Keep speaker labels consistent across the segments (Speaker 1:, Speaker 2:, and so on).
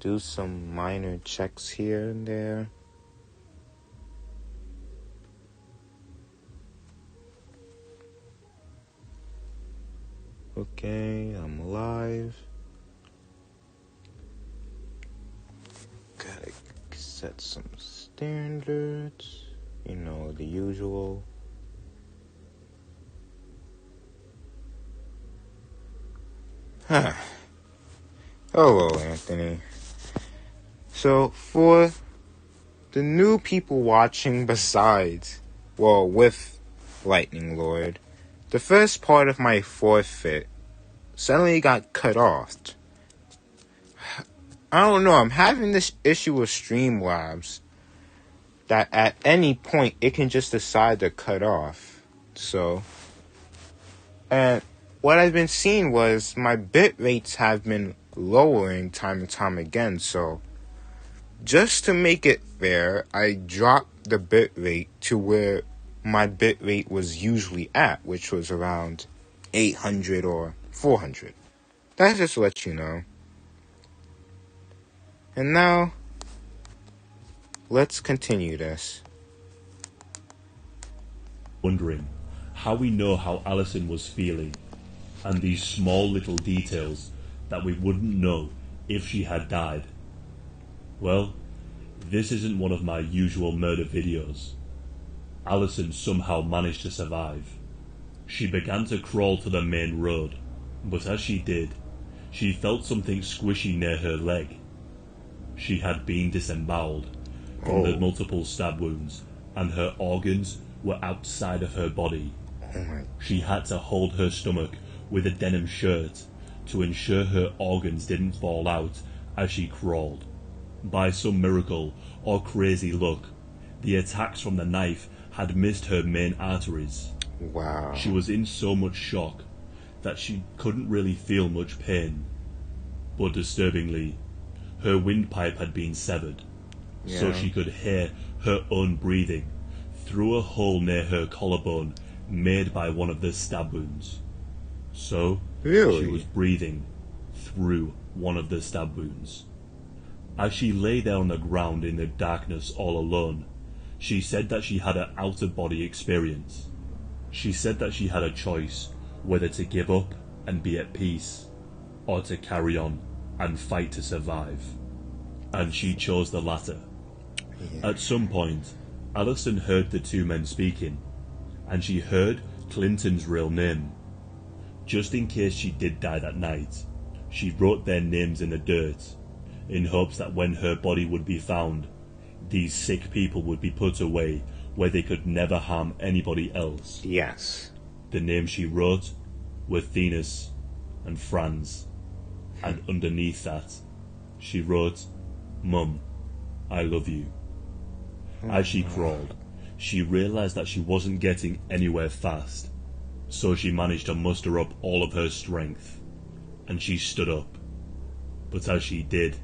Speaker 1: do some minor checks here and there. Okay, I'm alive. Gotta set some standards. You know, the usual. Hello, Anthony. So, for the new people watching with Lightninglord, the first part of my forfeit suddenly got cut off. I don't know, I'm having this issue with Streamlabs that at any point it can just decide to cut off. So, and what I've been seeing was my bit rates have been lowering time and time again. So, just to make it fair, I dropped the bit rate to where my bit rate was usually at, which was around 800 or 400. That's just to let you know. And now, let's continue this.
Speaker 2: Wondering how we know how Alison was feeling, and these small little details that we wouldn't know if she had died. Well, this isn't one of my usual murder videos. Alison somehow managed to survive. She began to crawl to the main road, but as she did, she felt something squishy near her leg. She had been disemboweled from the multiple stab wounds, and her organs were outside of her body. She had to hold her stomach with a denim shirt to ensure her organs didn't fall out as she crawled. By some miracle or crazy luck, the attacks from the knife had missed her main arteries.
Speaker 1: Wow.
Speaker 2: She was in so much shock that she couldn't really feel much pain. But disturbingly, her windpipe had been severed, so she could hear her own breathing through a hole near her collarbone made by one of the stab wounds. So, she was breathing through one of the stab wounds. As she lay there on the ground in the darkness all alone, she said that she had an out-of-body experience. She said that she had a choice whether to give up and be at peace, or to carry on and fight to survive. And she chose the latter. At some point, Alison heard the two men speaking, and she heard Clinton's real name. Just in case she did die that night, she wrote their names in the dirt, in hopes that when her body would be found, these sick people would be put away where they could never harm anybody else.
Speaker 1: Yes.
Speaker 2: The names she wrote were Thenis and Franz, and underneath that, she wrote, "Mum, I love you." As she crawled, she realized that she wasn't getting anywhere fast, so she managed to muster up all of her strength, and she stood up. But as she did,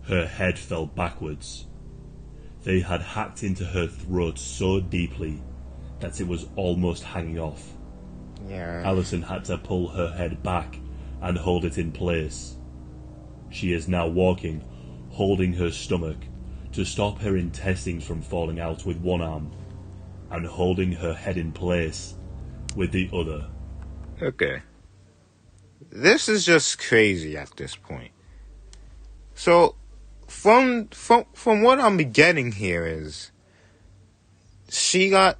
Speaker 2: her head fell backwards. They had hacked into her throat so deeply that it was almost hanging off. Alison had to pull her head back and hold it in place. She is now walking, holding her stomach to stop her intestines from falling out with one arm, and holding her head in place with the other.
Speaker 1: Okay. This is just crazy at this point. So, from what I'm getting here is, she got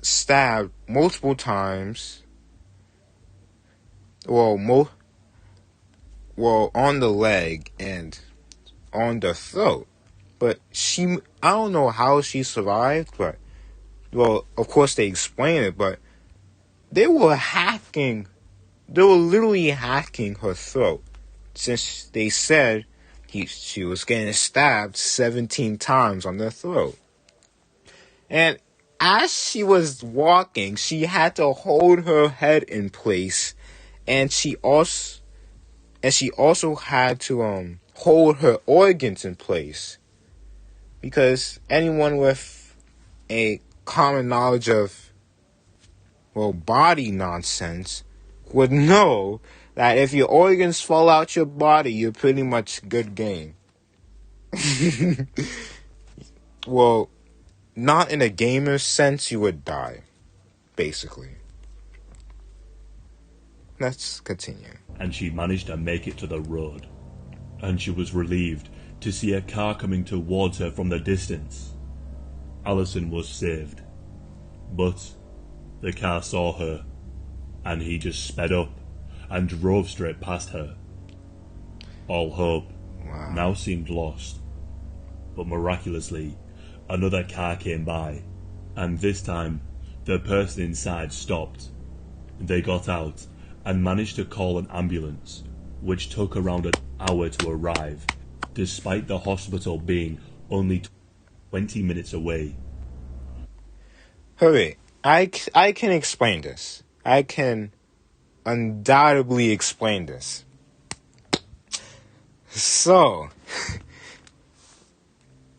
Speaker 1: stabbed multiple times. Well, on the leg and on the throat. But I don't know how she survived, but, well, of course they explain it, but they were literally hacking her throat, since they said she was getting stabbed 17 times on the throat. And as she was walking, she had to hold her head in place, and she also had to hold her organs in place, because anyone with a common knowledge of body nonsense would know that if your organs fall out your body, you're pretty much good game. Well, not in a gamer sense, you would die, basically. Let's continue.
Speaker 2: And she managed to make it to the road. And she was relieved to see a car coming towards her from the distance. Allison was saved. But the car saw her, and he just sped up and drove straight past her. All hope now seemed lost. But miraculously, another car came by, and this time the person inside stopped. They got out and managed to call an ambulance, which took around an hour to arrive, despite the hospital being only 20 minutes away.
Speaker 1: Hurry, I can explain this. I can undoubtedly explain this. So,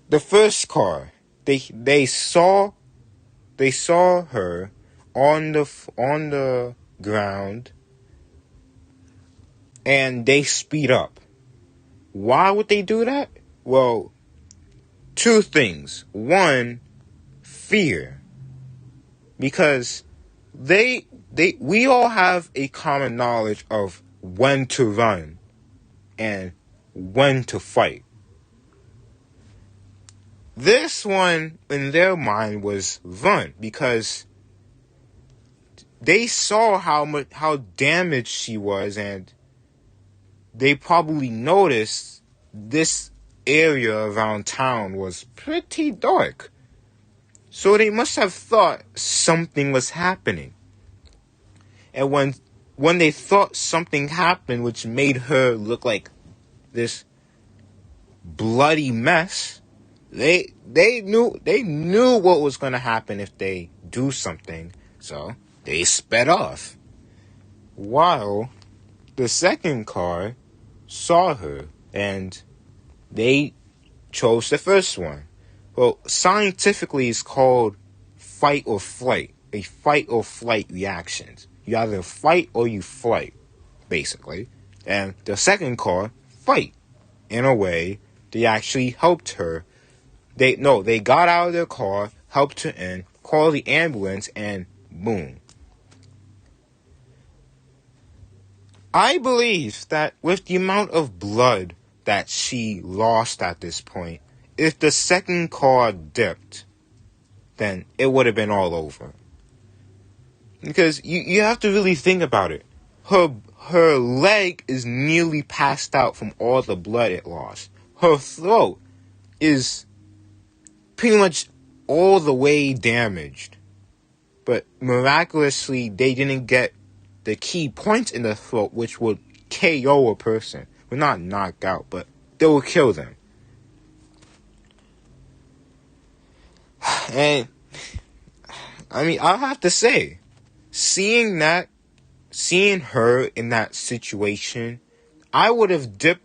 Speaker 1: the first car, they saw her on the ground, and they speed up. Why would they do that? Well, two things. One, fear. Because we all have a common knowledge of when to run and when to fight. This one, in their mind, was run, because they saw how damaged she was, and they probably noticed this area around town was pretty dark. So they must have thought something was happening. And when they thought something happened, which made her look like this bloody mess, they knew what was going to happen if they do something. So they sped off. While the second car saw her, and they chose the first one. Well, scientifically, it's called fight or flight. A fight or flight reaction. You either fight or you flight, basically. And the second car, fight. In a way, they actually helped her. They got out of their car, helped her in, called the ambulance, and boom. I believe that with the amount of blood that she lost at this point, if the second car dipped, then it would have been all over. Because you have to really think about it. Her leg is nearly passed out from all the blood it lost. Her throat is pretty much all the way damaged. But miraculously, they didn't get the key points in the throat, which would KO a person. Well, not knock out, but they will kill them. And, I mean, I'll have to say, seeing her in that situation, I would have dipped.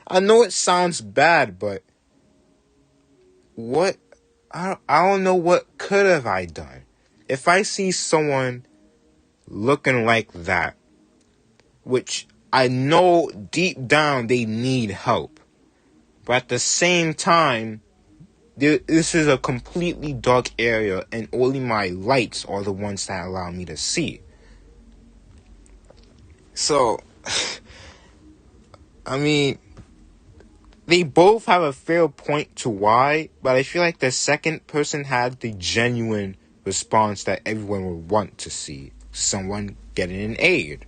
Speaker 1: I know it sounds bad, but I don't know what could have I done. If I see someone looking like that, which I know deep down they need help, but at the same time, this is a completely dark area, and only my lights are the ones that allow me to see. So, I mean, they both have a fair point to why, but I feel like the second person had the genuine response that everyone would want to see. Someone getting an aid.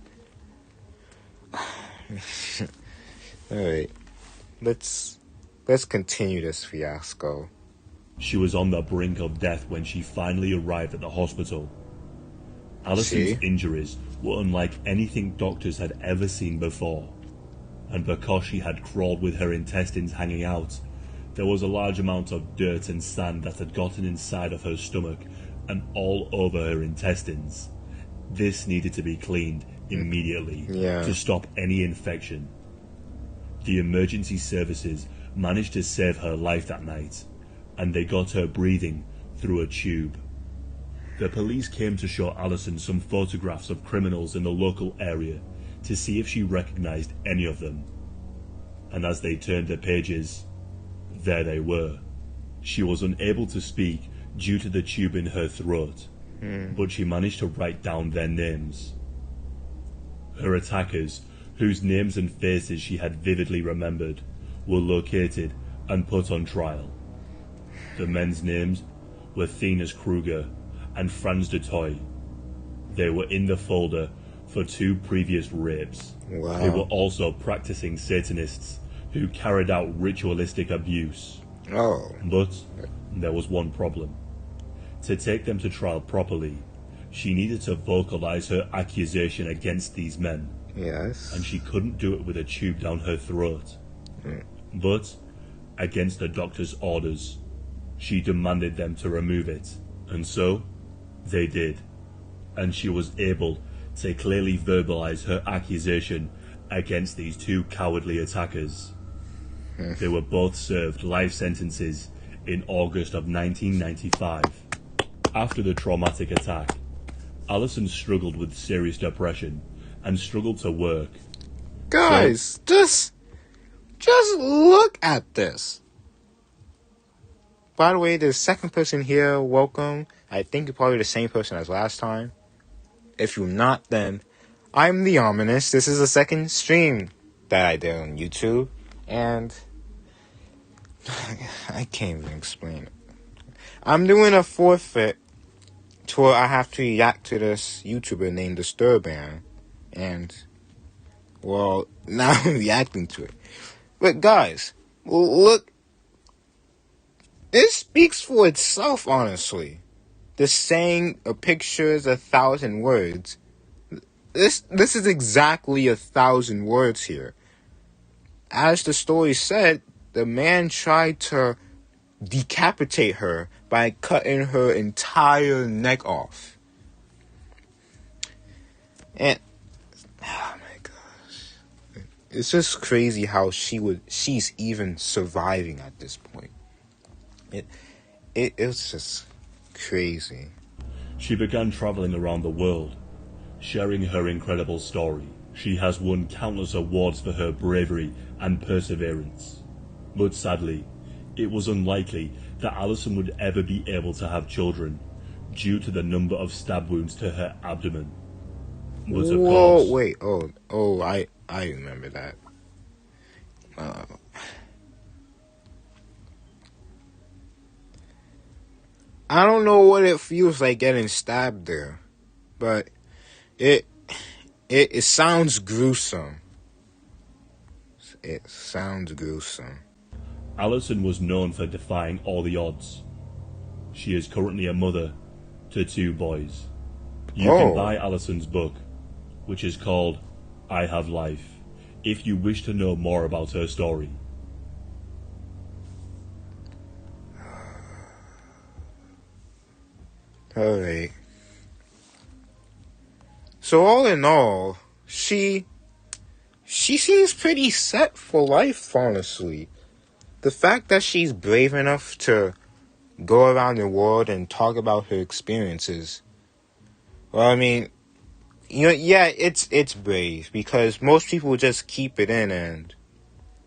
Speaker 1: Alright, let's continue this fiasco.
Speaker 2: She was on the brink of death when she finally arrived at the hospital. Allison's injuries were unlike anything doctors had ever seen before, and because she had crawled with her intestines hanging out, there was a large amount of dirt and sand that had gotten inside of her stomach and all over her intestines. This needed to be cleaned immediately to stop any infection. The emergency services managed to save her life that night, and they got her breathing through a tube. The police came to show Allison some photographs of criminals in the local area to see if she recognized any of them. And as they turned the pages, there they were. She was unable to speak due to the tube in her throat, but she managed to write down their names. Her attackers, whose names and faces she had vividly remembered, were located and put on trial. The men's names were Thenas Kruger and Franz de Toy. They were in the folder for 2 previous rapes.
Speaker 1: Wow.
Speaker 2: They were also practicing Satanists who carried out ritualistic abuse.
Speaker 1: Oh.
Speaker 2: But there was one problem. To take them to trial properly, she needed to vocalize her accusation against these men.
Speaker 1: Yes.
Speaker 2: And she couldn't do it with a tube down her throat. But, against the doctor's orders, she demanded them to remove it. And so, they did. And she was able to clearly verbalize her accusation against these 2 cowardly attackers. They were both served life sentences in August of 1995. After the traumatic attack, Alison struggled with serious depression and struggled to work.
Speaker 1: Guys, just look at this. By the way, the second person here, welcome. I think you're probably the same person as last time. If you're not, then I'm the Ominous. This is the second stream that I did on YouTube, and I can't even explain it. I'm doing a forfeit to where I have to react to this YouTuber named Disturban, and, well, now I'm reacting to it. But guys, look, this speaks for itself, honestly. The saying, a picture is 1,000 words. This is exactly 1,000 words here. As the story said, the man tried to decapitate her by cutting her entire neck off. And, oh my gosh. It's just crazy how she's even surviving at this point. It's just crazy.
Speaker 2: She began traveling around the world, sharing her incredible story. She has won countless awards for her bravery and perseverance. But sadly, it was unlikely that Alison would ever be able to have children due to the number of stab wounds to her abdomen. But of course,
Speaker 1: wait, I remember that. I don't know what it feels like getting stabbed there, but it sounds gruesome. It sounds gruesome.
Speaker 2: Alison was known for defying all the odds. She is currently a mother to 2 boys. You can buy Alison's book, which is called I Have Life, if you wish to know more about her story.
Speaker 1: Alright. So all in all, she seems pretty set for life, honestly. The fact that she's brave enough to go around the world and talk about her experiences. Well, I mean, yeah, it's brave, because most people just keep it in, and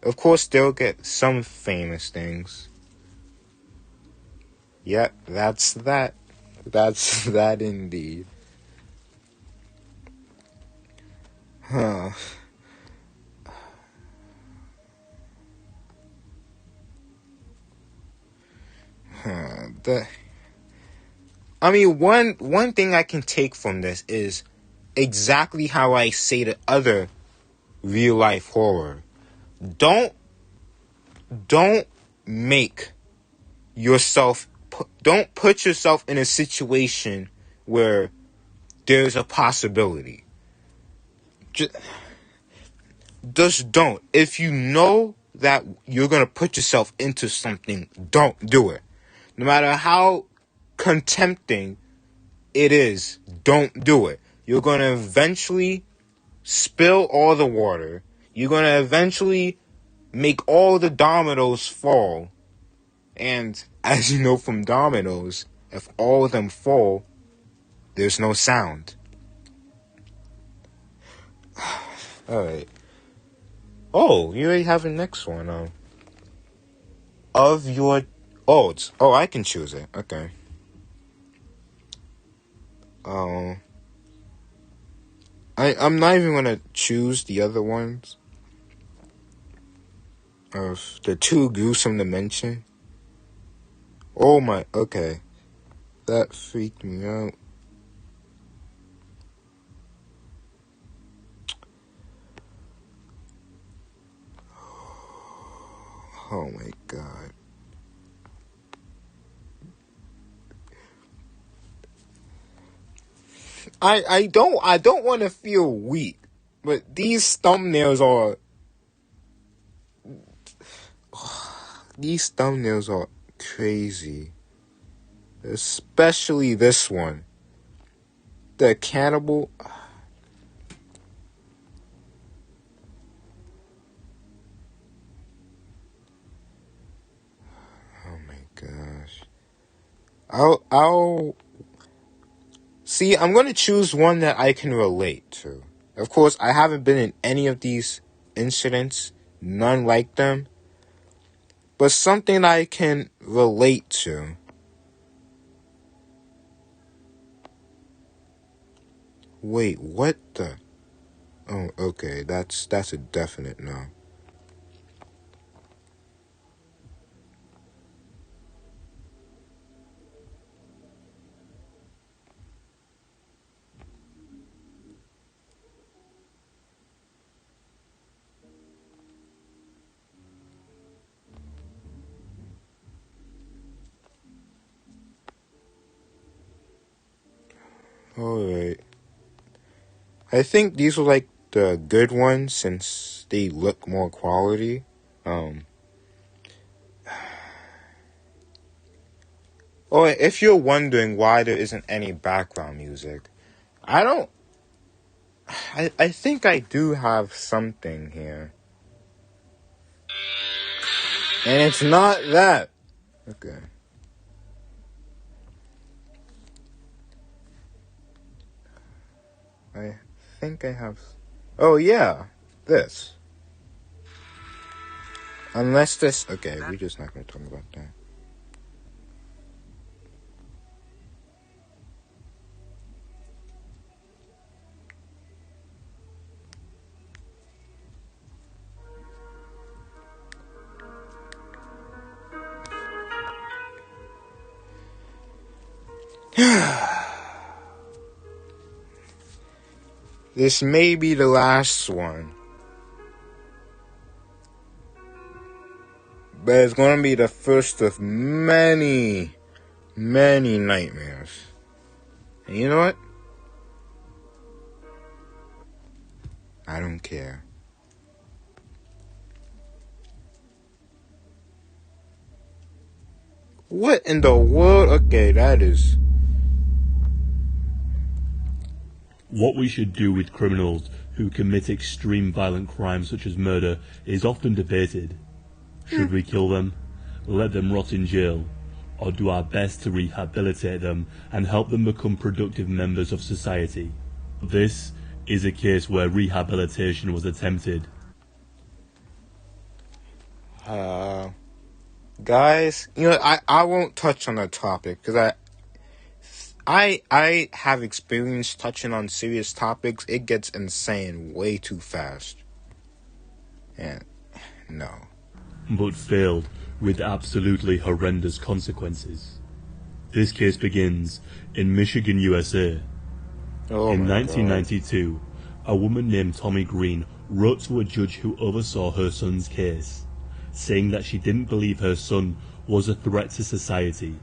Speaker 1: of course they'll get some famous things. Yep, that's that. That's that indeed. Huh. I mean, one thing I can take from this is exactly how I say to other real life horror. Don't make yourself, don't put yourself in a situation where there's a possibility. Just don't. If you know that you're going to put yourself into something, don't do it. No matter how contempting it is, don't do it. You're going to eventually spill all the water. You're going to eventually make all the dominoes fall. And as you know from dominoes, if all of them fall, there's no sound. Alright. Oh, you already have the next one. of your... Oh, I can choose it. Okay. I'm not even going to choose the other ones. Of the too gruesome to mention. Oh my... Okay. That freaked me out. Oh my god. I don't want to feel weak, but these thumbnails are crazy. Especially this one. The cannibal. Oh my gosh. I'll see, I'm going to choose one that I can relate to. Of course, I haven't been in any of these incidents, none like them, but something I can relate to. Wait, what the? Oh, okay, that's a definite no. Alright. I think these were like the good ones since they look more quality. Oh, if you're wondering why there isn't any background music, I think I do have something here. And it's not that. Okay. I think I have... Oh, yeah. This. Unless this... Okay, we're just not going to talk about that. This may be the last one. But it's going to be the first of many, many nightmares. And you know what? I don't care. What in the world? Okay, that is...
Speaker 2: What we should do with criminals who commit extreme violent crimes such as murder is often debated. Should we kill them, let them rot in jail, or do our best to rehabilitate them and help them become productive members of society? This is a case where rehabilitation was attempted.
Speaker 1: Guys, you know, I won't touch on that topic because I have experience touching on serious topics. It gets insane way too fast. And no.
Speaker 2: But failed with absolutely horrendous consequences. This case begins in Michigan, USA. In 1992, a woman named Tommy Green wrote to a judge who oversaw her son's case, saying that she didn't believe her son was a threat to society.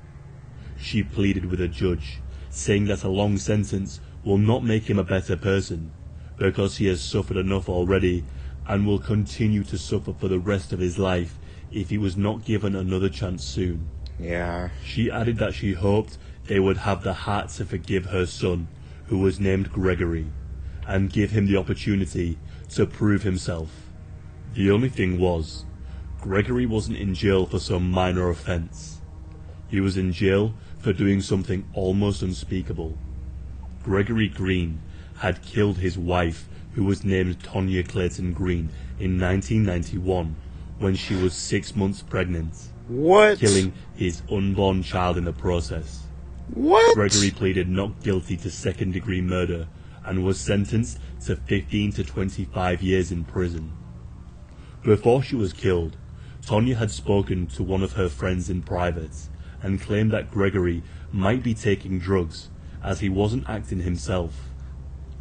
Speaker 2: She pleaded with a judge, saying that a long sentence will not make him a better person, because he has suffered enough already and will continue to suffer for the rest of his life if he was not given another chance soon.
Speaker 1: Yeah.
Speaker 2: She added that she hoped they would have the heart to forgive her son, who was named Gregory, and give him the opportunity to prove himself. The only thing was, Gregory wasn't in jail for some minor offense. He was in jail for doing something almost unspeakable. Gregory Green had killed his wife, who was named Tonya Clayton Green, in 1991 when she was 6 months pregnant.
Speaker 1: What?
Speaker 2: killing his unborn child in the process.
Speaker 1: What?
Speaker 2: Gregory pleaded not guilty to second-degree murder and was sentenced to 15 to 25 years in prison. Before she was killed, Tonya had spoken to one of her friends in private and claimed that Gregory might be taking drugs as he wasn't acting himself,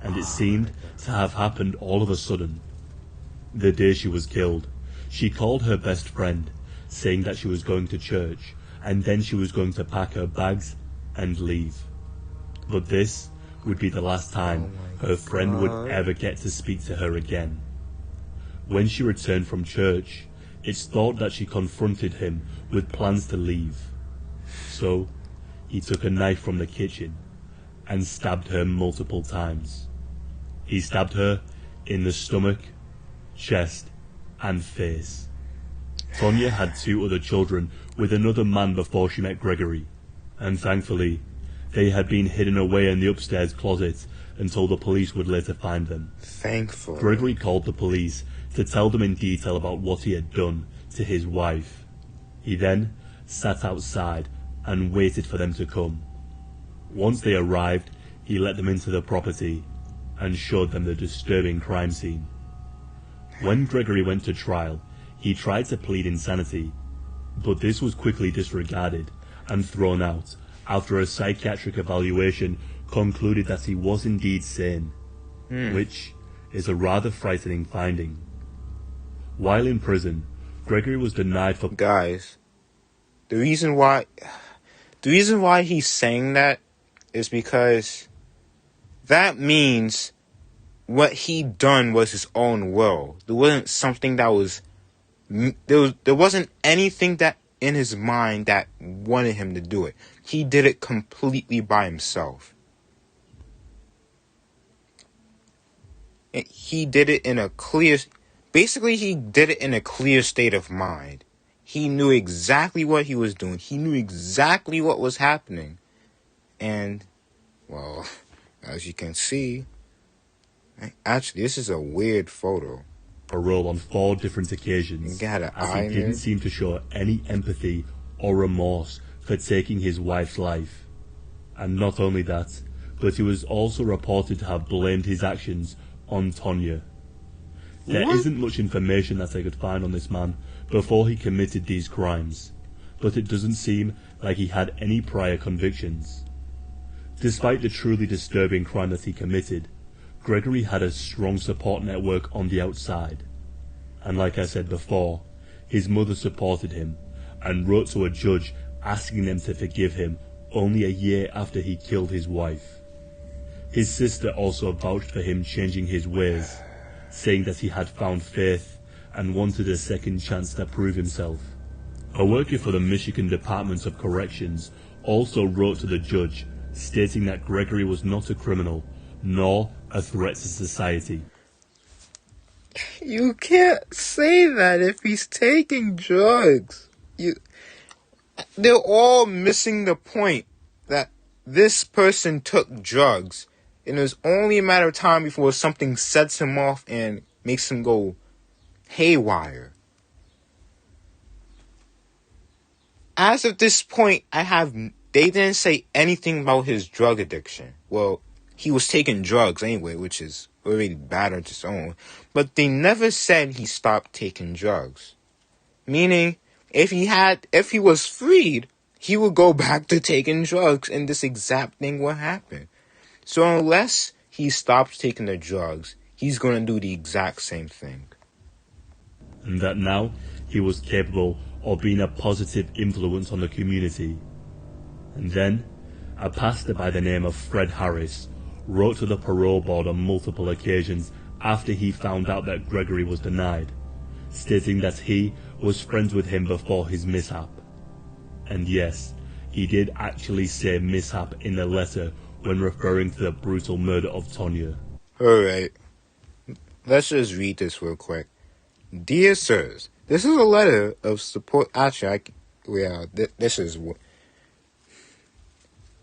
Speaker 2: and it seemed to have happened all of a sudden. The day she was killed, she called her best friend, saying that she was going to church and then she was going to pack her bags and leave. But this would be the last time her friend would ever get to speak to her again. When she returned from church, it's thought that she confronted him with plans to leave. So, he took a knife from the kitchen and stabbed her multiple times. He stabbed her in the stomach, chest, and face. Tonya had 2 other children with another man before she met Gregory, and thankfully, they had been hidden away in the upstairs closet until the police would later find them.
Speaker 1: Thankfully.
Speaker 2: Gregory called the police to tell them in detail about what he had done to his wife. He then sat outside and waited for them to come. Once they arrived, he let them into the property and showed them the disturbing crime scene. When Gregory went to trial, he tried to plead insanity, but this was quickly disregarded and thrown out after a psychiatric evaluation concluded that he was indeed sane, which is a rather frightening finding. While in prison, Gregory was denied for...
Speaker 1: Guys, the reason why he's saying that is because that means what he done was his own will. There wasn't something that was... There wasn't anything that in his mind that wanted him to do it. He did it completely by himself. He did it in a clear... Basically, he did it in a clear state of mind. He knew exactly what he was doing. He knew exactly what was happening. And, well, as you can see... Actually, this is a weird photo.
Speaker 2: Parole on 4 different occasions, as he didn't seem to show any empathy or remorse for taking his wife's life. And not only that, but he was also reported to have blamed his actions on Tonya. There isn't much information that I could find on this man before he committed these crimes, but it doesn't seem like he had any prior convictions. Despite the truly disturbing crime that he committed, Gregory had a strong support network on the outside. And like I said before, his mother supported him and wrote to a judge asking them to forgive him only a year after he killed his wife. His sister also vouched for him changing his ways, saying that he had found faith and wanted a second chance to prove himself. A worker for the Michigan Department of Corrections also wrote to the judge stating that Gregory was not a criminal nor a threat to society.
Speaker 1: You can't say that if he's taking drugs. They're all missing the point that this person took drugs, and it was only a matter of time before something sets him off and makes him go haywire. As of this point, they didn't say anything about his drug addiction. Well, he was taking drugs anyway, which is already bad on its own. But they never said he stopped taking drugs. Meaning, if he was freed, he would go back to taking drugs and this exact thing would happen. So unless he stops taking the drugs, he's going to do the exact same thing.
Speaker 2: And that now he was capable of being a positive influence on the community. And then, a pastor by the name of Fred Harris wrote to the parole board on multiple occasions after he found out that Gregory was denied, stating that he was friends with him before his mishap. And yes, he did actually say mishap in the letter when referring to the brutal murder of Tonya.
Speaker 1: Alright, let's just read this real quick. Dear sirs, this is a letter of support. Actually, this is...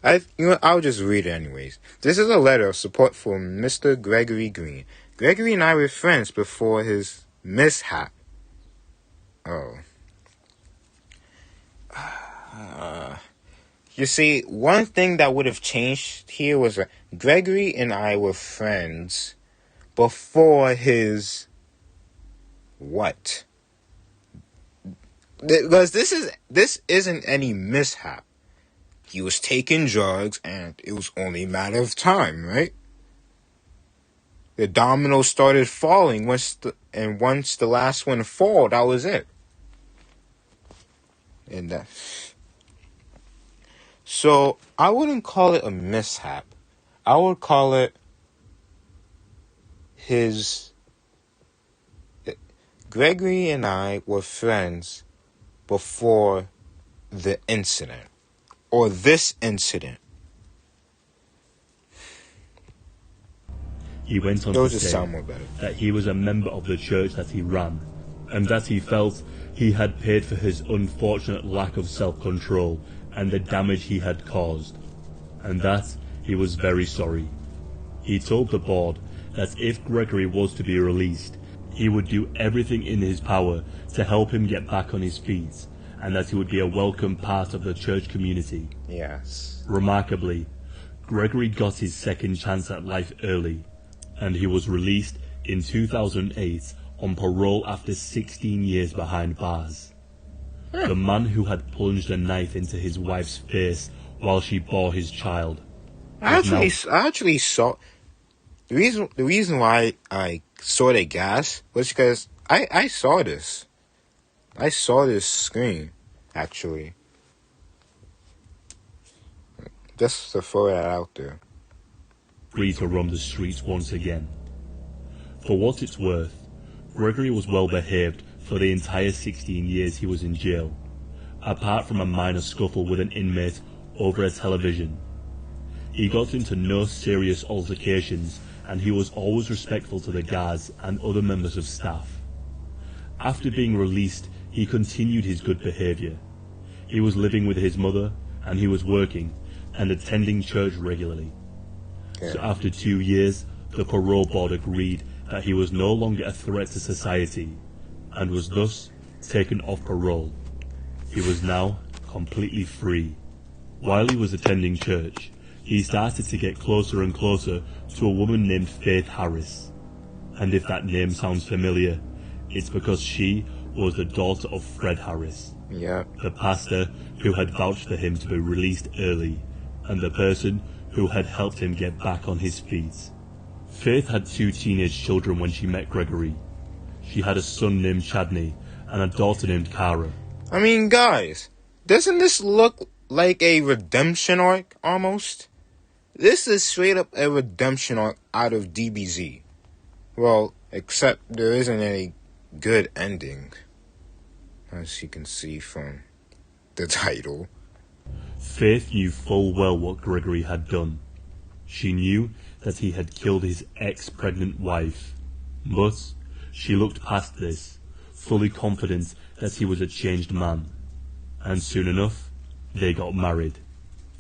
Speaker 1: I'll just read it anyways. This is a letter of support for Mr. Gregory Green. Gregory and I were friends before his mishap. Oh. You see, one thing that would have changed here was that Gregory and I were friends before his what? Because this isn't any mishap. He was taking drugs, and it was only a matter of time, right? The dominoes started falling once the last one fall, that was it. So I wouldn't call it a mishap. I would call it Gregory and I were friends before the incident. Or this incident.
Speaker 2: He went on to say that he was a member of the church that he ran, and that he felt he had paid for his unfortunate lack of self-control and the damage he had caused, and that he was very sorry. He told the board that if Gregory was to be released, he would do everything in his power to help him get back on his feet, and that he would be a welcome part of the church community.
Speaker 1: Yes.
Speaker 2: Remarkably, Gregory got his second chance at life early, and he was released in 2008 on parole after 16 years behind bars. The man who had plunged a knife into his wife's face while she bore his child.
Speaker 1: I actually saw the reason why I saw the gas was because I saw this. I saw this screen, actually. Just to throw that out there.
Speaker 2: Free to roam the streets once again. For what it's worth, Gregory was well behaved for the entire 16 years he was in jail, apart from a minor scuffle with an inmate over a television. He got into no serious altercations, and he was always respectful to the guards and other members of staff. After being released, he continued his good behavior. He was living with his mother, and he was working and attending church regularly. So after 2 years, the parole board agreed that he was no longer a threat to society, and was thus taken off parole. He was now completely free. While he was attending church, he started to get closer and closer to a woman named Faith Harris. And if that name sounds familiar, it's because she was the daughter of Fred Harris, the pastor who had vouched for him to be released early, and the person who had helped him get back on his feet. Faith had 2 teenage children when she met Gregory. She had a son named Chadney and a daughter named Cara.
Speaker 1: I mean, guys, doesn't this look like a redemption arc, almost? This is straight up a redemption arc out of DBZ. Well, except there isn't any good ending, as you can see from the title.
Speaker 2: Faith knew full well what Gregory had done. She knew that he had killed his ex-pregnant wife, but she looked past this, fully confident that he was a changed man. And soon enough, they got married.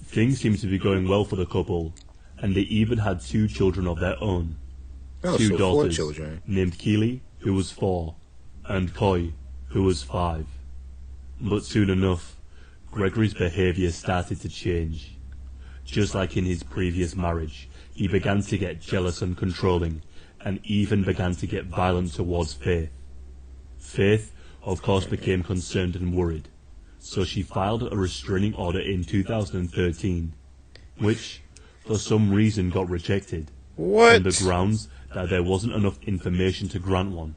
Speaker 2: Things seemed to be going well for the couple, and they even had 2 children of their own. 2 daughters,
Speaker 1: 4 children.
Speaker 2: Named Keely, who was 4, and Koi, who was 5. But soon enough, Gregory's behaviour started to change. Just like in his previous marriage, he began to get jealous and controlling, and even began to get violent towards Faith. Faith, of course, became concerned and worried, so she filed a restraining order in 2013, which, for some reason, got rejected.
Speaker 1: What?
Speaker 2: On the grounds that there wasn't enough information to grant one.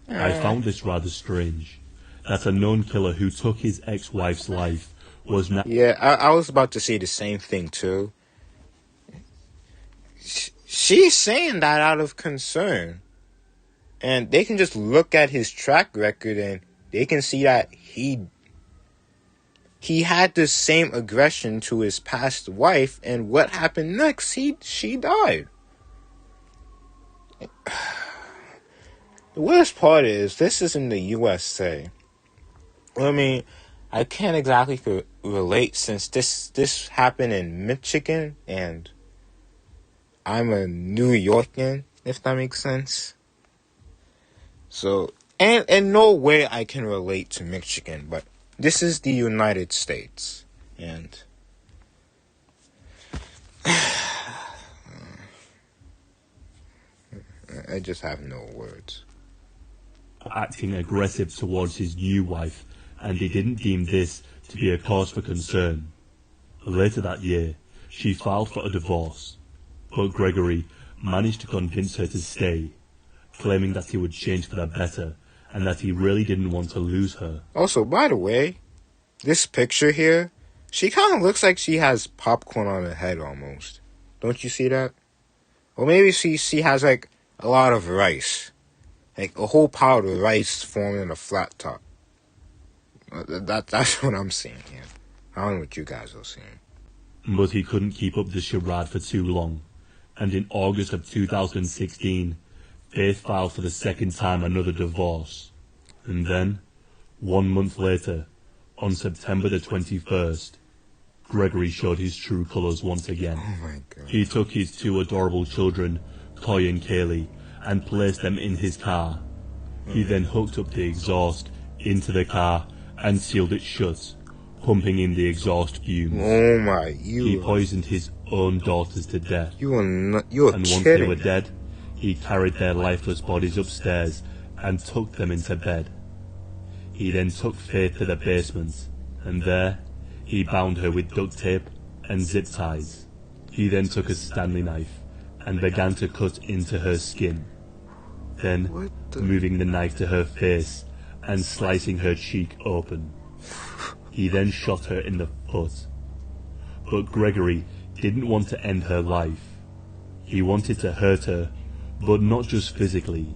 Speaker 2: I found this rather strange, that a known killer who took his ex-wife's life was now...
Speaker 1: Yeah, I was about to say the same thing, too. She's saying that out of concern. And they can just look at his track record and they can see that he had the same aggression to his past wife, and what happened next? She died. The worst part is, this is in the USA. I mean, I can't exactly relate since this happened in Michigan, and I'm a New Yorker, if that makes sense. So, and no way I can relate to Michigan, but this is the United States, and I just have no words.
Speaker 2: Acting aggressive towards his new wife, and he didn't deem this to be a cause for concern. Later that year, she filed for a divorce, but Gregory managed to convince her to stay, claiming that he would change for the better and that he really didn't want to lose her.
Speaker 1: Also, by the way, this picture here, she kind of looks like she has popcorn on her head almost. Don't you see that? Or maybe she has like a lot of rice. Like a whole pile of rice formed in a flat top. That's what I'm seeing here. I don't know what you guys are seeing.
Speaker 2: But he couldn't keep up the charade for too long, and in August of 2016, Faith filed for the second time another divorce. And then, 1 month later, on September the 21st, Gregory showed his true colours once again.
Speaker 1: Oh my God.
Speaker 2: He took his two adorable children, Coy and Kaylee, and placed them in his car. He then hooked up the exhaust into the car and sealed it shut, pumping in the exhaust fumes.
Speaker 1: Oh my,
Speaker 2: He poisoned his own daughters to death.
Speaker 1: You're
Speaker 2: And
Speaker 1: kidding.
Speaker 2: once they were dead, he carried their lifeless bodies upstairs and tucked them into bed. He then took Faith to the basement, and there, he bound her with duct tape and zip ties. He then took a Stanley knife and began to cut into her skin. Then, moving the knife to her face and slicing her cheek open. He then shot her in the foot. But Gregory didn't want to end her life. He wanted to hurt her, but not just physically.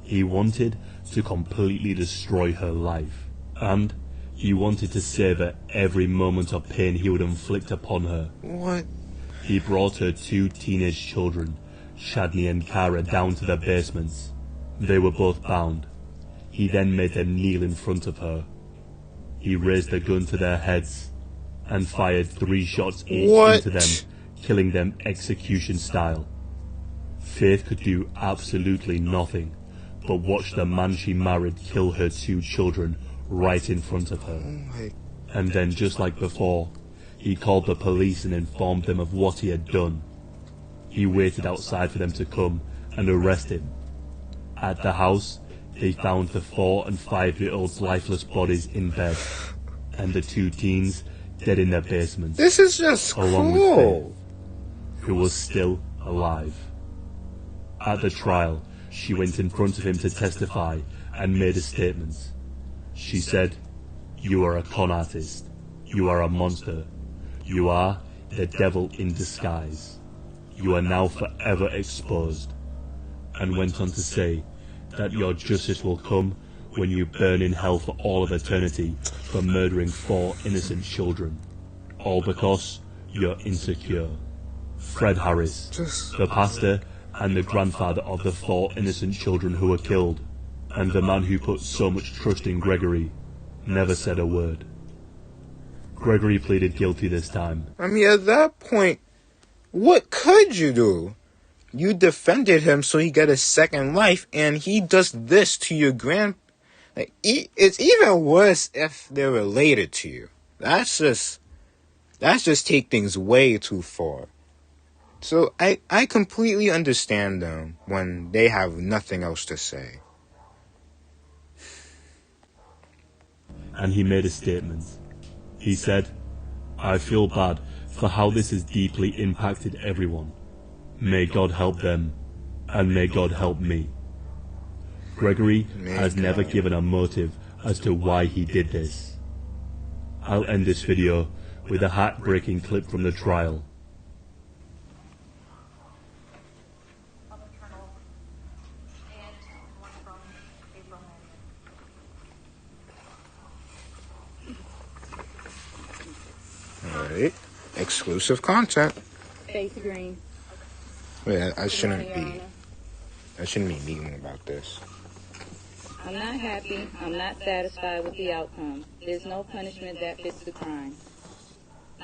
Speaker 2: He wanted to completely destroy her life, and he wanted to savor every moment of pain he would inflict upon her.
Speaker 1: What?
Speaker 2: He brought her two teenage children, Shadney and Kara, down to the basement. They were both bound. He then made them kneel in front of her. He raised the gun to their heads and fired 3 shots each into them, killing them execution style. Faith could do absolutely nothing but watch the man she married kill her 2 children right in front of her. And then, just like before, he called the police and informed them of what he had done. He waited outside for them to come and arrest him. At the house, they found the 4- and 5-year-olds' lifeless bodies in bed, and the 2 teens dead in their basement.
Speaker 1: This is just
Speaker 2: along
Speaker 1: cool.
Speaker 2: with Faith, who was still alive. At the trial, she went in front of him to testify and made a statement. She said, "You are a con artist. You are a monster. You are the devil in disguise. You are now forever exposed," and went on to say that your justice will come when you burn in hell for all of eternity for murdering 4 innocent children, all because you're insecure. Fred Harris, the pastor and the grandfather of the 4 innocent children who were killed, and the man who put so much trust in Gregory, never said a word. Gregory pleaded guilty this time.
Speaker 1: I mean, at that point, what could you do? You defended him so he get a second life, and he does this to your Like, it's even worse if they're related to you. That's just take things way too far. So I completely understand them when they have nothing else to say.
Speaker 2: And he made a statement. He said, "I feel bad for how this has deeply impacted everyone. May God help them, and may God help me." Gregory has never given a motive as to why he did this. I'll end this video with a heartbreaking clip from the trial.
Speaker 1: Alright. Exclusive content.
Speaker 3: Face green.
Speaker 1: Wait, I shouldn't be mean about this.
Speaker 3: I'm not happy. I'm not satisfied with the outcome. There's no punishment that fits the crime.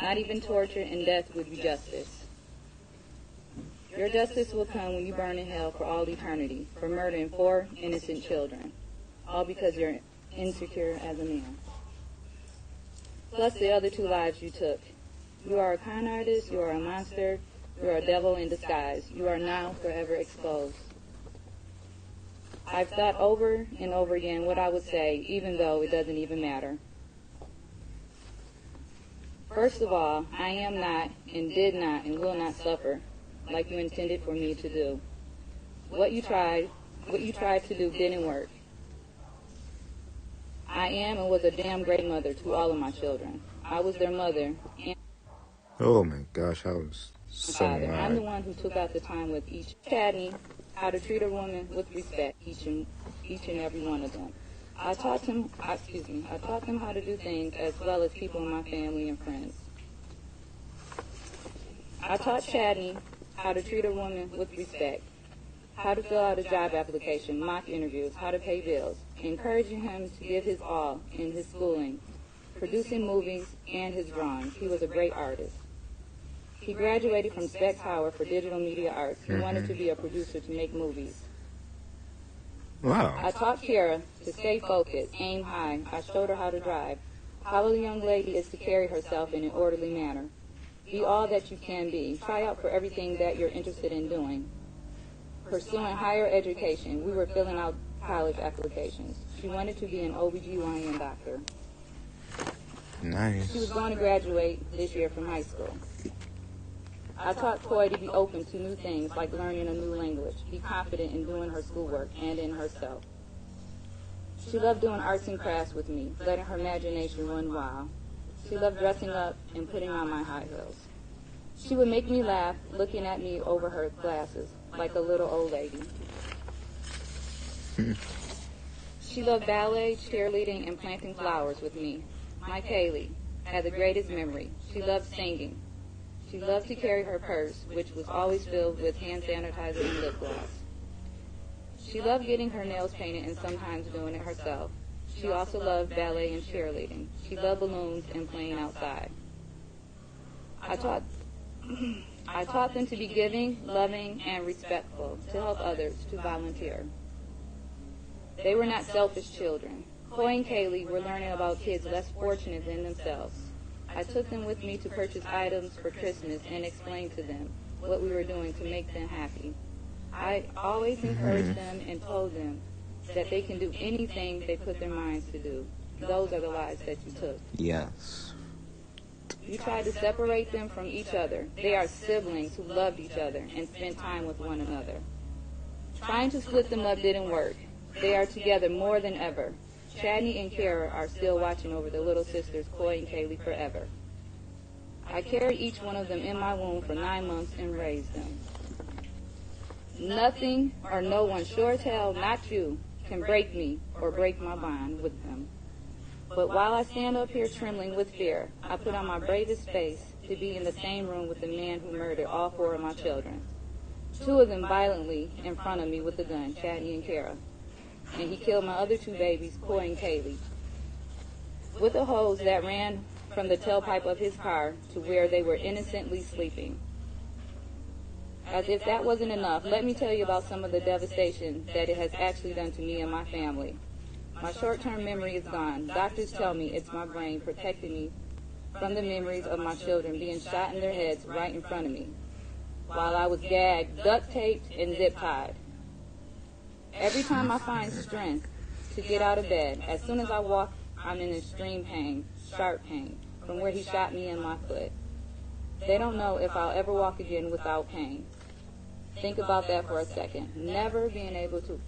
Speaker 3: Not even torture and death would be justice. Your justice will come when you burn in hell for all eternity for murdering 4 innocent children, all because you're insecure as a man. Plus the other 2 lives you took. You are a con artist, you are a monster, you are a devil in disguise. You are now forever exposed. I've thought over and over again what I would say, even though it doesn't even matter. First of all, I am not, and did not, and will not suffer like you intended for me to do. What you tried to do didn't work. I am and was a damn great mother to all of my children. I was their mother and
Speaker 1: Oh my gosh, I was so
Speaker 3: father. I'm the
Speaker 1: mad.
Speaker 3: one who took out the time with each Chadney how to treat a woman with respect, each and every one of them. I taught them how to do things as well as people in my family and friends. I taught Chadney how to treat a woman with respect, how to fill out a job application, mock interviews, how to pay bills, encouraging him to give his all in his schooling, producing movies, and his drawings. He was a great artist. He graduated from Specs Howard for digital media arts. He wanted to be a producer to make movies.
Speaker 1: Wow.
Speaker 3: I taught Kara to stay focused, aim high. I showed her how to drive. How a young lady is to carry herself in an orderly manner. Be all that you can be. Try out for everything that you're interested in doing. Pursuing higher education. We were filling out college applications. She wanted to be an OBGYN doctor.
Speaker 1: Nice.
Speaker 3: She was going to graduate this year from high school. I taught Toy to be open to new things like learning a new language, be confident in doing her schoolwork and in herself. She loved doing arts and crafts with me, letting her imagination run wild. She loved dressing up and putting on my high heels. She would make me laugh, looking at me over her glasses, like a little old lady. She loved ballet, cheerleading, and planting flowers with me. My Kaylee had the greatest memory. She loved singing. She loved to carry her purse, which was always filled with hand sanitizer and lip gloss. She loved getting her nails painted and sometimes doing it herself. She also loved ballet and cheerleading. She loved balloons and playing outside. I taught them to be giving, loving, and respectful, to help others, to volunteer. They were not selfish children. Coy and Kaylee were learning about kids less fortunate than themselves. I took them with me to purchase items for Christmas and explained to them what we were doing to make them happy. I always encouraged them and told them that they can do anything they put their minds to do. Those are the lives that you took.
Speaker 1: Yes.
Speaker 3: You tried to separate them from each other. They are siblings who loved each other and spent time with one another. Trying to split them up didn't work. They are together more than ever. Chadney and Kara are still watching over the little sisters, Coy and Kaylee, forever. I carried each one of them in my womb for 9 months and raised them. Nothing or no one, sure as hell, not you, can break me or break my bond with them. But while I stand up here trembling with fear, I put on my bravest face to be in the same room with the man who murdered all 4 of my children. 2 of them violently in front of me with a gun, Chadney and Kara. And he killed my other 2 babies, Coy and Kaylee, with a hose that ran from the tailpipe of his car to where they were innocently sleeping. As if that wasn't enough, let me tell you about some of the devastation that it has actually done to me and my family. My short-term memory is gone. Doctors tell me it's my brain protecting me from the memories of my children being shot in their heads right in front of me, while I was gagged, duct-taped, and zip-tied. Every time I find strength to get out of bed, as soon as I walk, I'm in extreme pain, sharp pain, from where he shot me in my foot. They don't know if I'll ever walk again without pain. Think about that for a second. Never being able to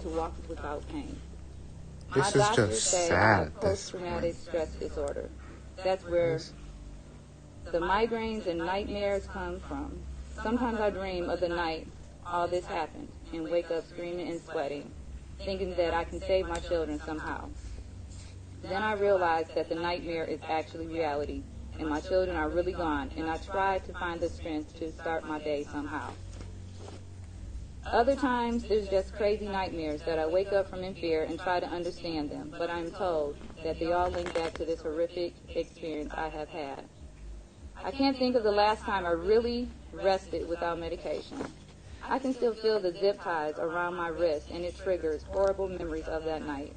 Speaker 3: walk without pain.
Speaker 1: This
Speaker 3: My
Speaker 1: is
Speaker 3: doctors
Speaker 1: just
Speaker 3: say I
Speaker 1: sad.
Speaker 3: have post-traumatic stress disorder. That's where the migraines and nightmares come from. Sometimes I dream of the night all this happened and wake up screaming and sweating, thinking that I can save my children somehow. Then I realize that the nightmare is actually reality, and my children are really gone, and I try to find the strength to start my day somehow. Other times, there's just crazy nightmares that I wake up from in fear and try to understand them, but I'm told that they all link back to this horrific experience I have had. I can't think of the last time I really rested without medication. I can still feel the zip ties around my wrist, and it triggers horrible memories of that night.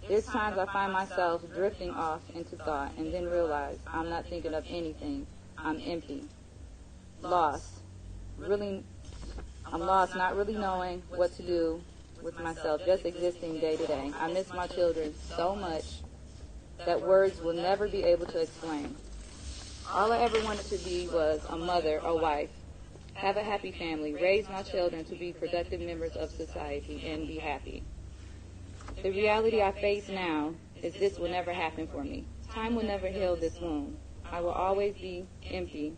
Speaker 3: There's times I find myself drifting off into thought and then realize I'm not thinking of anything I'm empty. Lost. I'm lost, not really knowing what to do with myself, just existing day to day. I miss my children so much that words will never be able to explain. All I ever wanted to be was a mother, a wife, have a happy family, raise my children to be productive members of society, and be happy. The reality I face now is this will never happen for me. Time will never heal this wound. I will always be empty.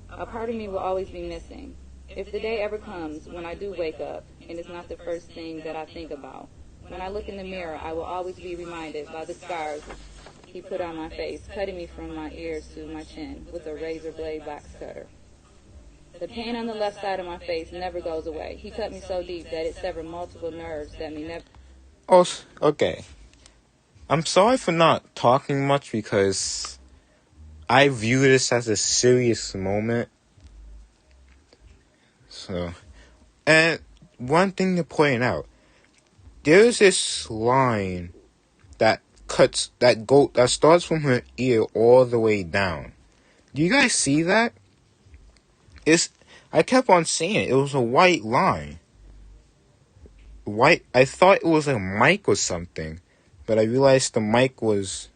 Speaker 3: A part of me will always be missing. If the day ever comes when I do wake up, and it's not the first thing that I think about, when I look in the mirror, I will always be reminded by the scars he put on my face, cutting me from my ears to my chin with a razor blade box cutter. The pain on the left side of my face never goes away. He cut me so deep that it severed multiple nerves that may never...
Speaker 1: Oh, okay. I'm sorry for not talking much because I view this as a serious moment. So, and one thing to point out, there's this line that starts from her ear all the way down. Do you guys see that? I kept on seeing it. It was a white line. I thought it was a mic or something, but I realized the mic was,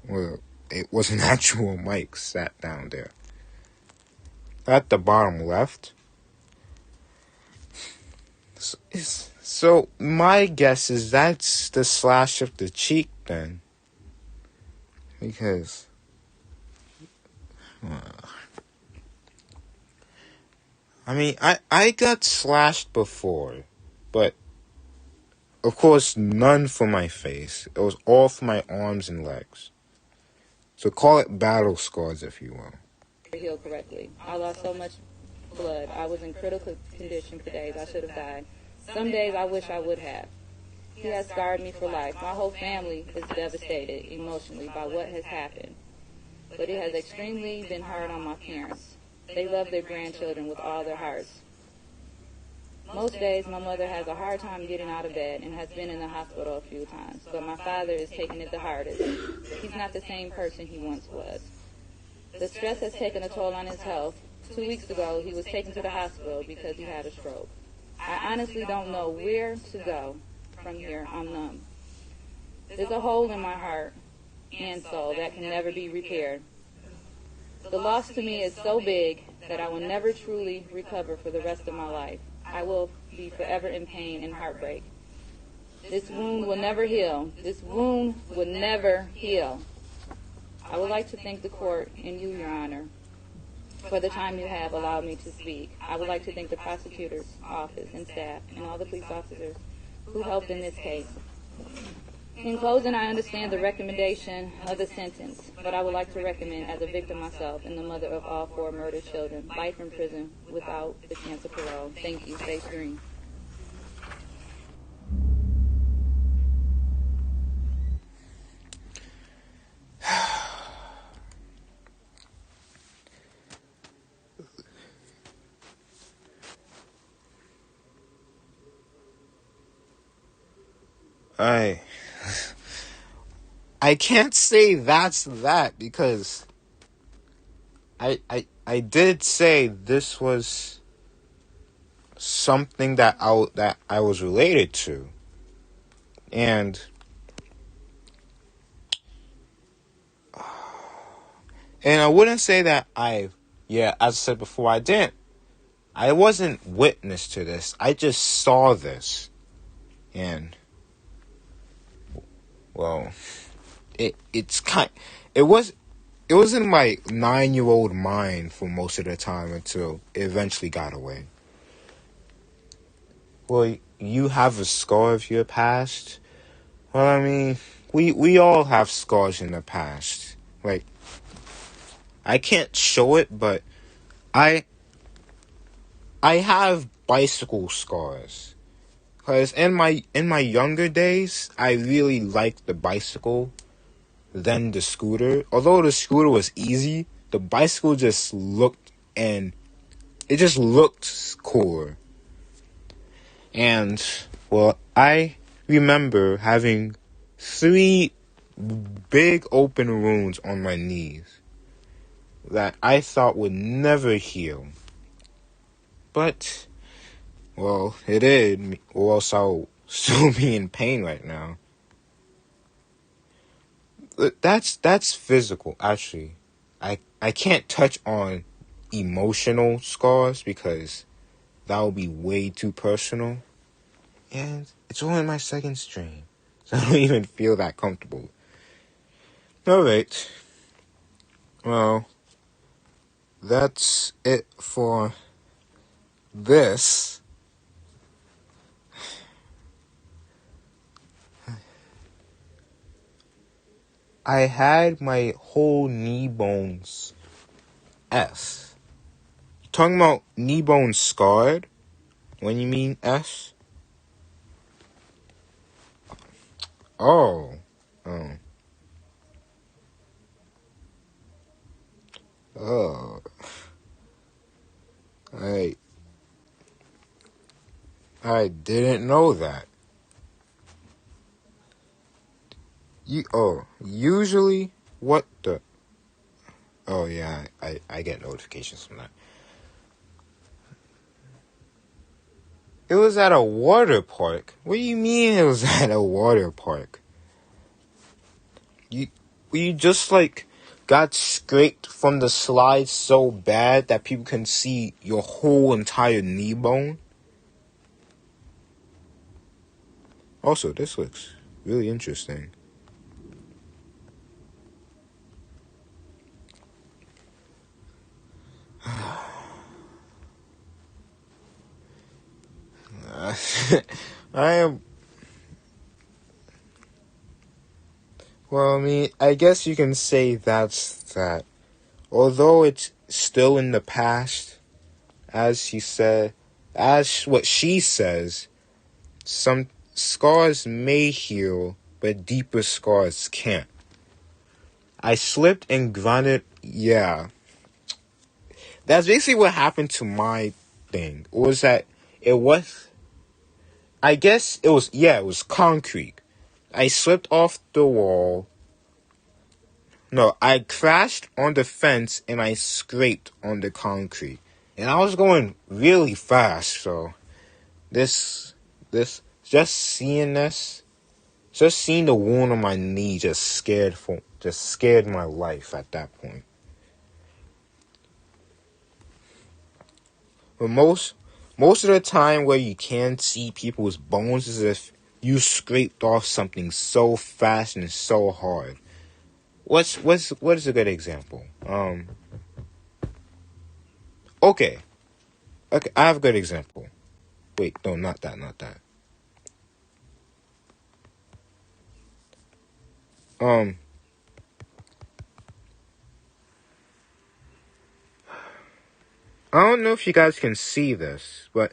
Speaker 1: well, it was an actual mic sat down there. At the bottom left. So my guess is that's the slash of the cheek then. Because... I mean, I got slashed before, but of course none for my face. It was all for my arms and legs. So call it battle scars if you will.
Speaker 3: Heal correctly. I lost so much blood. I was in critical condition for days. I should have died. Some days I wish I would have. He has scarred me for life. My whole family is devastated emotionally by what has happened. But it has extremely been hard on my parents. They love their grandchildren with all their hearts. Most days my mother has a hard time getting out of bed and has been in the hospital a few times. But my father is taking it the hardest. He's not the same person he once was. The stress has taken a toll on his health. 2 weeks ago, he was taken to the hospital because he had a stroke. I honestly don't know where to go from here. I'm numb. There's a hole in my heart and soul that can never be repaired. The loss to me is so big that I will never truly recover for the rest of my life. I will be forever in pain and heartbreak. This wound will never heal. This wound will never heal. I would like to thank the court and you, Your Honor, for the time you have allowed me to speak. I would like to thank the prosecutor's office and staff and all the police officers who helped in this case. In closing, I understand the recommendation of the sentence, but I would like to recommend, as a victim myself and the mother of all 4 murdered children, life in prison without the chance of parole. Thank you. Faith Green.
Speaker 1: I can't say that's that because I did say this was something that I was related to, and I wouldn't say that as I said before, I wasn't witness to this. I just saw this, and well, it was in my 9-year-old mind for most of the time until it eventually got away. Well, you have a scar of your past. Well, I mean, we all have scars in the past. Like, I can't show it, but I have bicycle scars. Because in my younger days, I really liked the bicycle than the scooter. Although the scooter was easy, the bicycle just looked cooler. And, well, I remember having 3 big open wounds on my knees. that I thought would never heal. But, well, it did, or else I'll still be in pain right now. That's physical, actually. I can't touch on emotional scars because that would be way too personal. And it's only my second stream, so I don't even feel that comfortable. Alright. Well, that's it for this. I had my whole knee bones S. Talking about knee bones scarred? When you mean S? Oh. Oh. I didn't know that. Usually, what the? Oh yeah, I get notifications from that. It was at a water park. What do you mean it was at a water park? You just like got scraped from the slide so bad that people can see your whole entire knee bone? Also, this looks really interesting. I am... Well, I mean, I guess you can say that's that. Although it's still in the past, as what she says, some scars may heal, but deeper scars can't. I slipped and grinded, yeah. That's basically what happened to my thing. I guess it was concrete. I slipped off the wall. No, I crashed on the fence and I scraped on the concrete. And I was going really fast, so just seeing the wound on my knee just scared my life at that point. But most of the time where you can see people's bones is if you scraped off something so fast and so hard. What is a good example? Okay, I have a good example. Wait, no, not that. I don't know if you guys can see this, but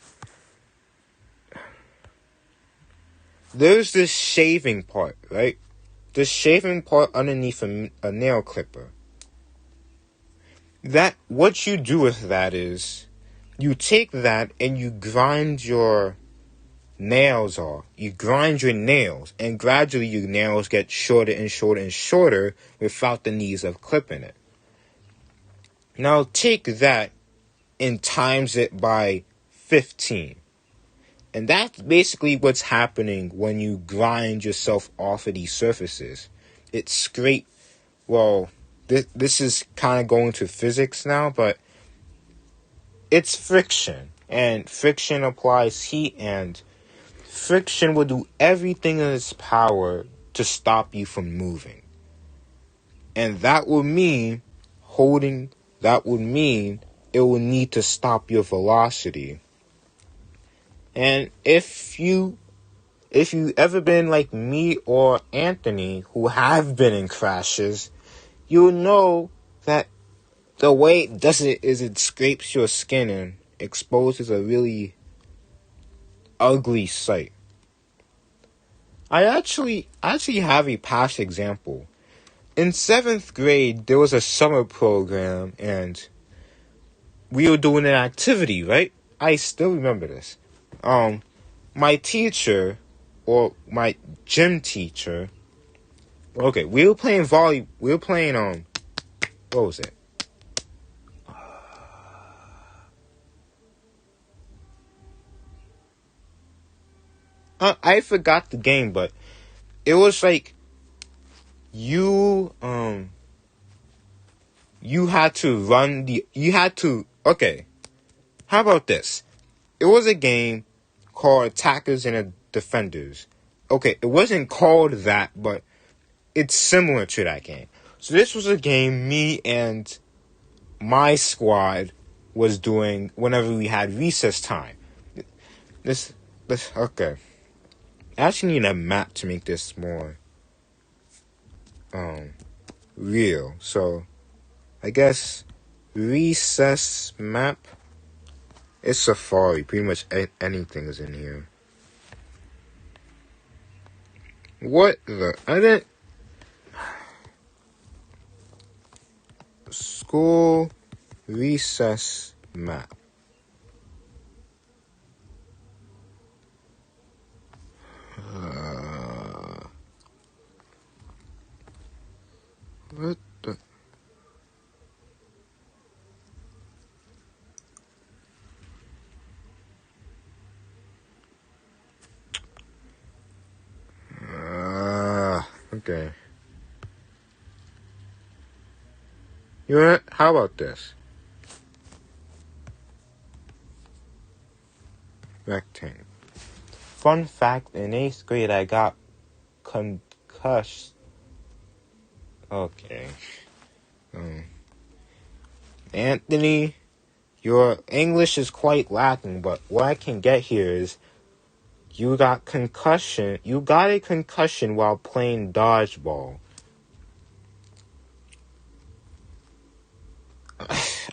Speaker 1: there's this shaving part, right? This shaving part underneath a nail clipper. What you do with that is, you take that and you grind your nails off. You grind your nails, and gradually your nails get shorter and shorter and shorter without the need of clipping it. Now take that and times it by 15. And that's basically what's happening when you grind yourself off of these surfaces. This is kind of going to physics now, but it's friction. And friction applies heat, and friction will do everything in its power to stop you from moving. And that would mean it will need to stop your velocity. And if you ever been like me or Anthony, who have been in crashes, you'll know that the way it does it is it scrapes your skin and exposes a really ugly sight. I actually have a past example. In 7th grade, there was a summer program, and we were doing an activity, right? I still remember this. My teacher, or my gym teacher, okay, we were playing what was it? I forgot the game, but it was like you had to okay. How about this? It was a game called Attackers and Defenders. Okay, it wasn't called that, but it's similar to that game. So this was a game me and my squad was doing whenever we had recess time. This okay. I actually need a map to make this more real. So I guess recess map. It's Safari. Pretty much anything is in here. What the? I didn't. School recess map. What the? Okay. You know what? How about this? Rectangle. Fun fact, in 8th grade I got concussed. Okay. Anthony, your English is quite lacking, but what I can get here is you got concussion. You got a concussion while playing dodgeball.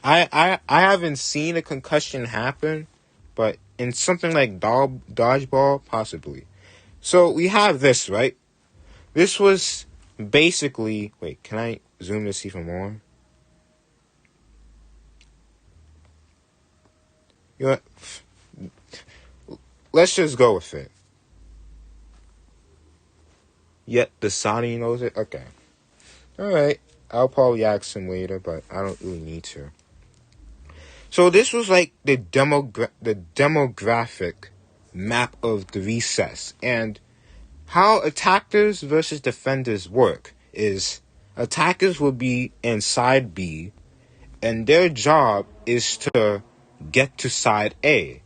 Speaker 1: I haven't seen a concussion happen, but in something like dodgeball, possibly. So we have this, right? This was basically... Wait, can I zoom this even more? You know what? Let's just go with it. Yet the Sonny knows it? Okay. Alright. I'll probably ask him later, but I don't really need to. So this was like the demographic map of the recess. And how attackers versus defenders work is attackers will be in side B, and their job is to get to side A.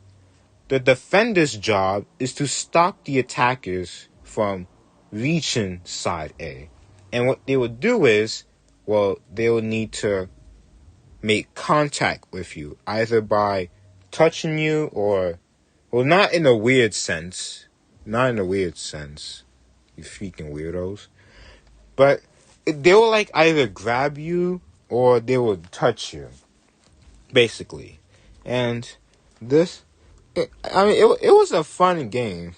Speaker 1: The defender's job is to stop the attackers from reaching side A. And what they would do is, well, they will need to make contact with you, either by touching you or, well, not in a weird sense. Not in a weird sense. You freaking weirdos. But they will, like, either grab you or they will touch you. Basically. And this, it was a fun game.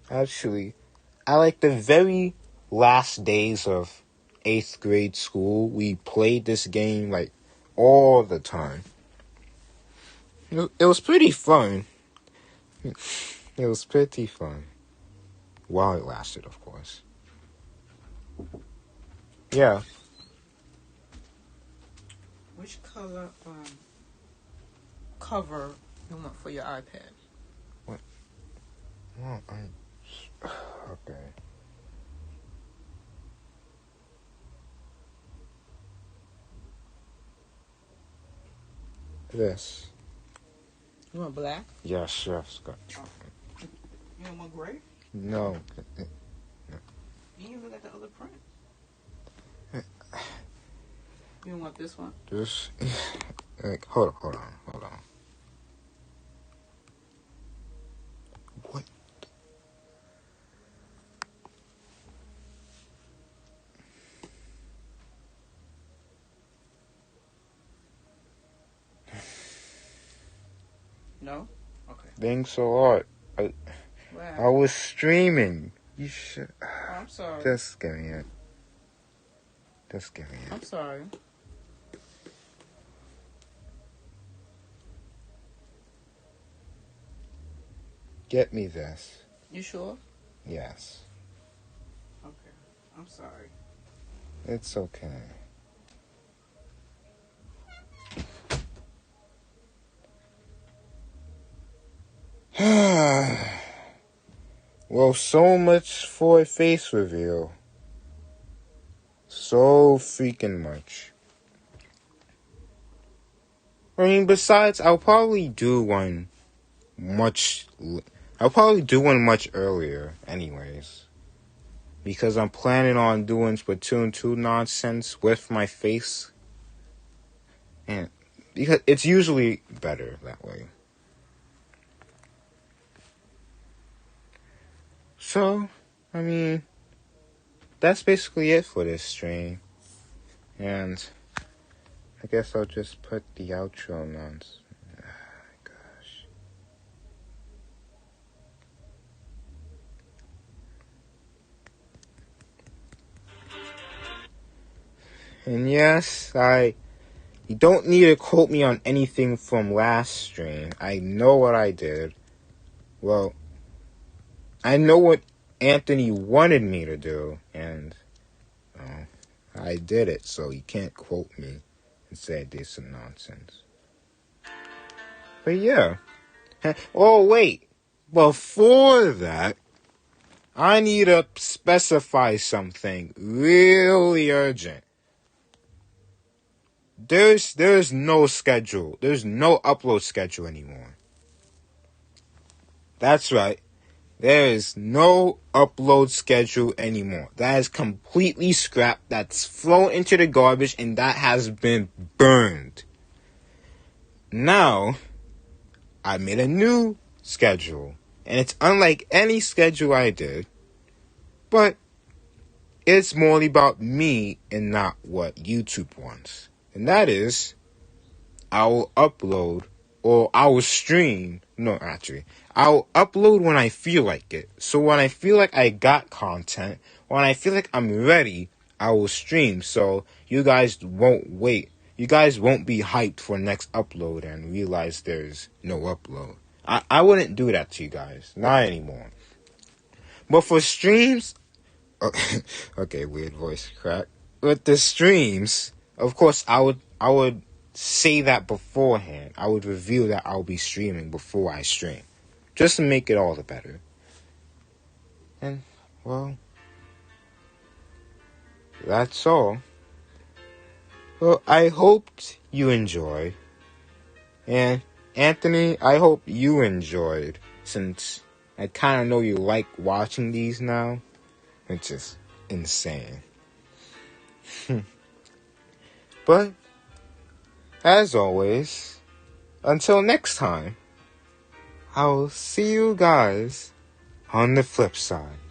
Speaker 1: Actually, I like the very last days of 8th grade school, we played this game, like, all the time. It was pretty fun. It was pretty fun. While it lasted, of course. Yeah.
Speaker 4: Which color cover you want for your iPad?
Speaker 1: What? Well, okay. This.
Speaker 4: You want black?
Speaker 1: Yes. Oh.
Speaker 4: You don't want gray?
Speaker 1: No.
Speaker 4: You didn't even look at the other print. You don't want this one?
Speaker 1: This. Like, hold on. What?
Speaker 4: No? Okay.
Speaker 1: Being so hard. I was streaming. You should.
Speaker 4: Oh, I'm sorry.
Speaker 1: Just give me it.
Speaker 4: I'm sorry.
Speaker 1: Get me this.
Speaker 4: You sure?
Speaker 1: Yes.
Speaker 4: Okay. I'm sorry.
Speaker 1: It's okay. Well, so much for a face reveal. So freaking much. I mean, besides, I'll probably do one much earlier anyways. Because I'm planning on doing Splatoon 2 nonsense with my face. And because it's usually better that way. So, I mean, that's basically it for this stream. And I guess I'll just put the outro nonsense. Gosh. And yes, you don't need to quote me on anything from last stream. I know what I did. Well, I know what Anthony wanted me to do, and I did it, so you can't quote me and say I did some nonsense. But yeah. Oh, wait. Before that, I need to specify something really urgent. There's no schedule. There's no upload schedule anymore. That's right. There is no upload schedule anymore. That is completely scrapped. That's thrown into the garbage, and that has been burned. Now, I made a new schedule, and it's unlike any schedule I did, but it's more about me and not what YouTube wants. And that is, I will upload, or I will stream, I'll upload when I feel like it. So when I feel like I got content, when I feel like I'm ready, I will stream. So you guys won't wait. You guys won't be hyped for next upload and realize there's no upload. I wouldn't do that to you guys. Not anymore. But for streams, okay, weird voice crack. With the streams, of course, I would say that beforehand. I would reveal that I'll be streaming before I stream. Just to make it all the better. And, well, that's all. Well, I hoped you enjoyed. And, Anthony, I hope you enjoyed. Since I kind of know you like watching these now. Which is insane. But, as always, until next time, I'll see you guys on the flip side.